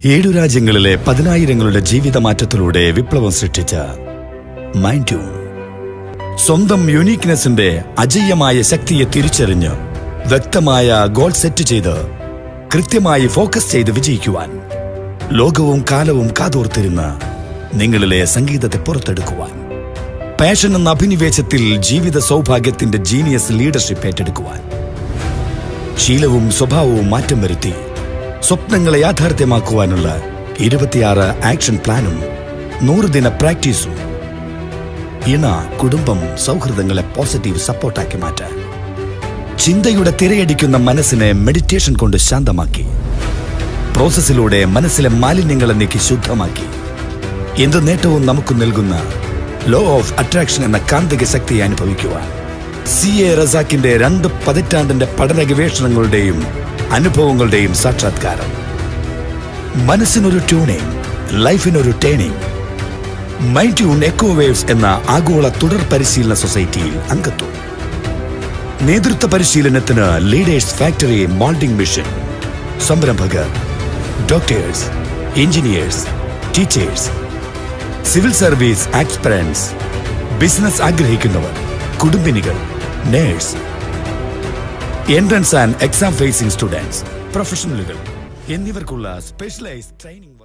7 രാജ്യങ്ങളിലെ 10,000ങ്ങളുടെ ജീവിതമാറ്റത്തിലൂടെ വിപ്ലവം സൃഷ്ടിച്ച മൈൻഡ്യൂൺ സ്വന്തം യുണീക്നെസിന്റെ അജയ്യമായ ശക്തിയെ തിരിച്ചറിഞ്ഞ് വ്യക്തമായ ഗോൾ സെറ്റ് ചെയ്ത് കൃത്യമായി ഫോക്കസ് ചെയ്ത് വിജയിക്കുവാൻ ലോകവും കാലവും കാതോർത്തിരുന്ന നിങ്ങളിലെ സംഗീതത്തെ പുറത്തെടുക്കുവാൻ പാഷൻ എന്ന അഭിനിവേശത്തിൽ ജീവിത സൗഭാഗ്യത്തിന്റെ ജീനിയസ് ലീഡർഷിപ്പ് ഏറ്റെടുക്കുവാൻ ശീലവും സ്വഭാവവും മാറ്റം വരുത്തി സ്വപ്നങ്ങളെ യാഥാർത്ഥ്യമാക്കുവാനുള്ള 26 ആക്ഷൻ പ്ലാനും 100 ദിന പ്രാക്ടീസും കുടുംബം സൗഹൃദങ്ങളെ പോസിറ്റീവ് സപ്പോർട്ടാക്കി മാറ്റാൻ ചിന്തയുടെ തിരയടിക്കുന്ന മനസ്സിനെ മെഡിറ്റേഷൻ കൊണ്ട് ശാന്തമാക്കി പ്രോസസ്സിലൂടെ മനസ്സിലെ മാലിന്യങ്ങളെ നീക്കി ശുദ്ധമാക്കി എന്ത് നേട്ടവും നമുക്ക് നൽകുന്ന ലോ ഓഫ് അട്രാക്ഷൻ എന്ന കാന്തിക ശക്തിയെ അനുഭവിക്കുവാൻ റസാഖിന്റെ 2 പതിറ്റാണ്ടിന്റെ പഠന ഗവേഷണങ്ങളുടെയും അനുഭവങ്ങളുടെയും സാക്ഷാത്കാരം മനസ്സിനൊരു ട്യൂണിംഗ്, ലൈഫിനൊരു ടേണിംഗ്. മൈൻഡ്യൂൺ എക്കോ വേവ്സ് എന്ന ആഗോള തുടർ പരിശീലന സൊസൈറ്റിയിൽ അംഗത്വം. നേതൃത്വ പരിശീലനത്തിന് ലീഡേഴ്സ് ഫാക്ടറി മോൾഡിംഗ് മിഷൻ. സംരംഭകർ, doctors, engineers, teachers, civil service aspirants, business ആഗ്രഹിക്കുന്നവർ, കുടുംബിനികൾ, nurse, entrance and exam facing students, പ്രൊഫഷണലുകൾ എന്നിവർക്കുള്ള സ്പെഷ്യലൈസ്ഡ് ട്രെയിനിംഗ്.